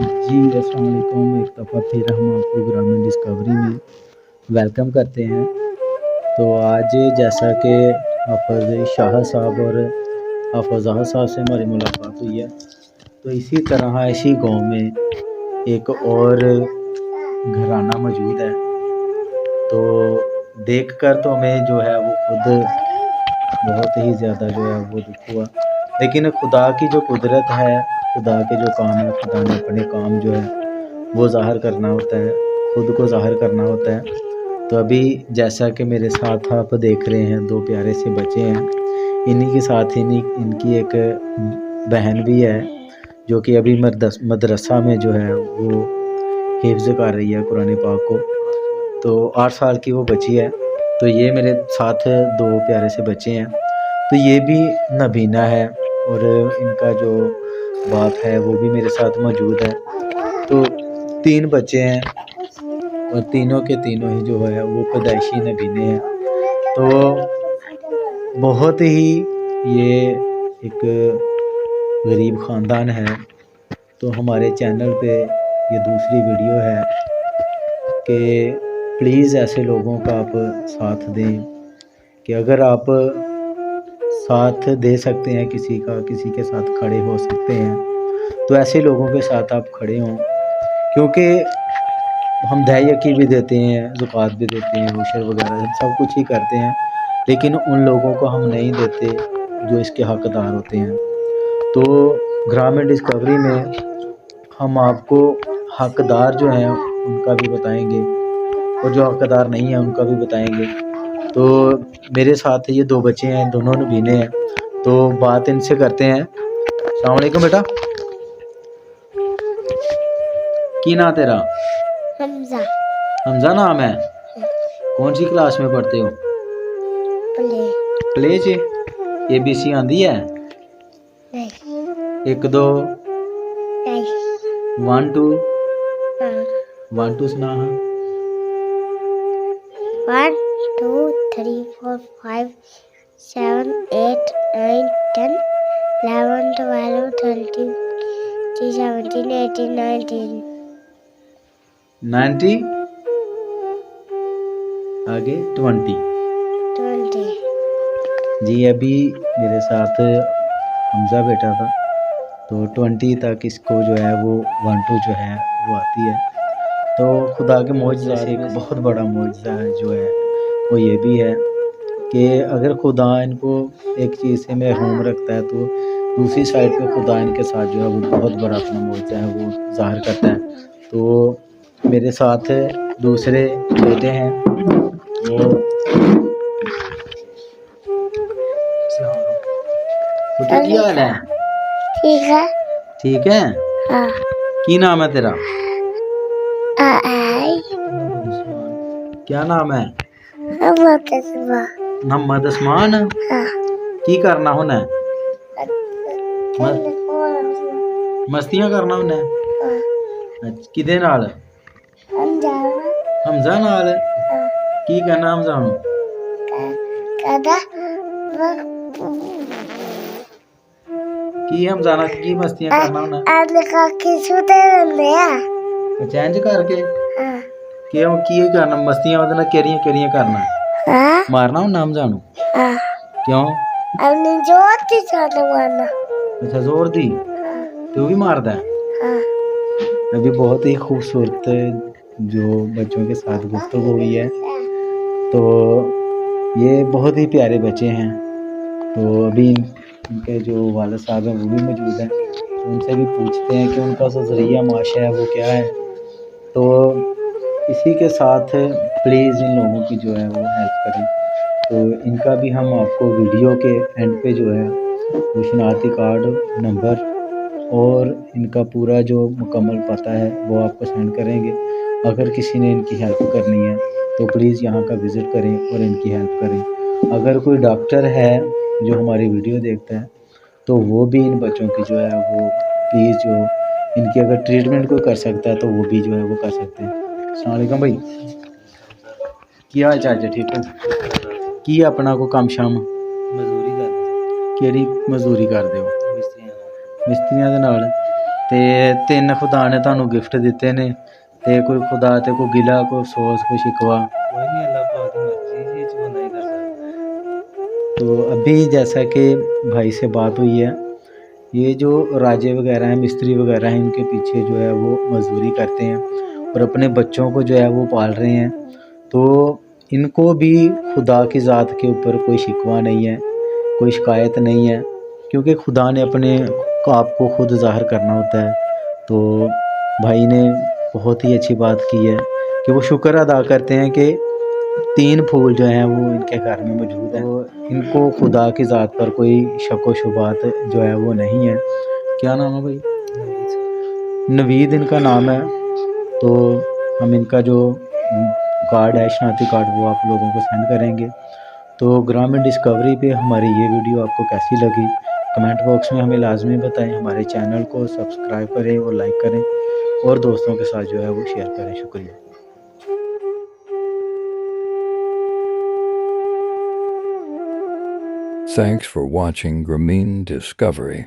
जी अस्सलाम वालेकुम। एक दफ़ा फिर हम आपको ग्रामीण डिस्कवरी में वेलकम करते हैं। तो आज जैसा कि हाफ़िज़ शाह साहब और हाफ़िज़ा साहब से हमारी मुलाकात हुई है, तो इसी तरह इसी गाँव में एक और घराना मौजूद है। तो देखकर तो हमें जो है वो खुद बहुत ही ज़्यादा जो है वो दुःख हुआ। लेकिन खुदा की जो कुदरत है, खुदा के जो काम है, खुदा ने अपने काम जो है वो ज़ाहिर करना होता है, खुद को ज़ाहिर करना होता है। तो अभी जैसा कि मेरे साथ आप देख रहे हैं 2 प्यारे से बच्चे हैं, इन्हीं के साथ इनकी एक बहन भी है जो कि अभी मदरसा में जो है वो हिफ्ज़ कर रही है कुरान पाक को। तो 8 साल की वो बच्ची है। तो ये मेरे साथ 2 प्यारे से बच्चे हैं। तो ये भी नबीना है और इनका जो बाप है वो भी मेरे साथ मौजूद है। तो 3 बच्चे हैं और तीनों के तीनों ही जो है वो पैदाइशी नबीने हैं। तो बहुत ही ये एक गरीब ख़ानदान है। तो हमारे चैनल पे ये दूसरी वीडियो है कि प्लीज़ ऐसे लोगों का आप साथ दें कि अगर आप साथ दे सकते हैं किसी का, किसी के साथ खड़े हो सकते हैं, तो ऐसे लोगों के साथ आप खड़े हों। क्योंकि हम दया भी देते हैं, ज़कात भी देते हैं, उशर वगैरह सब कुछ ही करते हैं, लेकिन उन लोगों को हम नहीं देते जो इसके हकदार होते हैं। तो ग्रामीण डिस्कवरी में हम आपको हकदार जो हैं उनका भी बताएंगे और जो हकदार नहीं है उनका भी बताएंगे। तो मेरे साथ ये 2 बच्चे हैं, दोनों नबीने हैं। तो बात इनसे करते हैं। अस्सलाम वालेकुम बेटा, की ना तेरा? हमजा। हमजा नाम है। कौन सी क्लास में पढ़ते हो? प्ले च। ABC आंदी है? नहीं। 1 2 नहीं। 1 2 हाँ। 1 2 सुना। 1 2 3 4 5 7 8 9 10 11 12 13 17 18 19 90 आगे 20। जी अभी मेरे साथ हमजा बैठा था, तो 20 तक इसको जो है वो 1 2 जो है वो आती है। तो खुदा के मौजज़े से एक बहुत बड़ा मौजज़ा है जो है वो ये भी है कि अगर खुदा इनको एक चीज़ से महरूम रखता है, तो दूसरी साइड पे खुदा इनके साथ जो है वो बहुत बड़ा अपना मौजज़ा है वो ज़ाहिर करता है। तो मेरे साथ दूसरे बेटे हैं वो। बेटा की हाल है? ठीक है। ठीक है। हाँ। की नाम है तेरा? आई क्या नाम है? मोहम्मद उस्मान। हाँ। की करना होना है? मस्तियां करना होना है? अच्छा, किदे नाल? हमजा नाल। की करना हमजा नूं? की हमजा नाल की मस्तियां करना होना? अच्छा इंज करके क्यों की करना मस्तियां ओदे नाल केड़ियां करना? मारना होना हमजा नूं? क्यों? अच्छा जोर दी तू भी मारदा है? अभी बहुत ही खूबसूरत जो बच्चों के साथ गुफ्तगू हुई है। तो ये बहुत ही प्यारे बच्चे हैं। तो अभी इनके जो वालिद साहब हैं वो भी मौजूद हैं, तो उनसे भी पूछते हैं कि उनका जो ज़रिया माशा है वो क्या है। तो इसी के साथ प्लीज़ इन लोगों की जो है वो हेल्प करें। तो इनका भी हम आपको वीडियो के एंड पे जो है वो शनाख्ती कार्ड नंबर और इनका पूरा जो मुकम्मल पता है वो आपको सेंड करेंगे। अगर किसी ने इनकी हेल्प करनी है तो प्लीज़ यहाँ का विज़िट करें और इनकी हेल्प करें। अगर कोई डॉक्टर है जो हमारी वीडियो देखता है तो वो भी इन बच्चों की जो है वो प्लीज़ जो इनकी अगर ट्रीटमेंट कोई कर सकता है तो वो भी जो है वो कर सकते हैं। अस्सलाम वालेकुम भाई, की हाल चाल? ठीक हो? की अपना को काम शाम मजदूरी कर केड़ी मजदूरी करदे हो? मिस्त्रियां दे नाल। ਤੇ 3 खुदा ने ਤੁਹਾਨੂੰ ਗਿਫਟ ਦਿੱਤੇ ਨੇ ਤੇ ਕੋਈ खुदा ਤੇ ਕੋਈ ਗਿਲਾ ਕੋਈ अफसोस कोई शिकवा कोई नहीं, अल्लाह पाक की मर्जी है, जो नहीं कर सकता। तो अभी जैसा कि भाई से बात हुई है, ये जो राजे वगैरह हैं, मिस्त्री वगैरह हैं, इनके पीछे जो है वो मजदूरी करते हैं और अपने बच्चों को जो है वो पाल रहे हैं। तो इनको भी खुदा की ज़ात के ऊपर कोई शिकवा नहीं है, कोई शिकायत नहीं है, क्योंकि खुदा ने अपने आप को खुद ज़ाहिर करना होता है। तो भाई ने बहुत ही अच्छी बात की है कि वो शुक्र अदा करते हैं कि 3 फूल जो हैं वो इनके घर में मौजूद हैं। तो इनको खुदा की ज़ात पर कोई शक व शुबात जो है वो नहीं है। क्या नाम है भाई? नवीद इनका नाम है। तो हम इनका जो कार्ड है, शनाख्ती कार्ड, वो आप लोगों को सेंड करेंगे। तो ग्रामीण डिस्कवरी पे हमारी ये वीडियो आपको कैसी लगी, कमेंट बॉक्स में हमें लाजमी बताएं। हमारे चैनल को सब्सक्राइब करें और लाइक करें और दोस्तों के साथ जो है वो शेयर करें। शुक्रिया। Thanks for watching Grameen Discovery.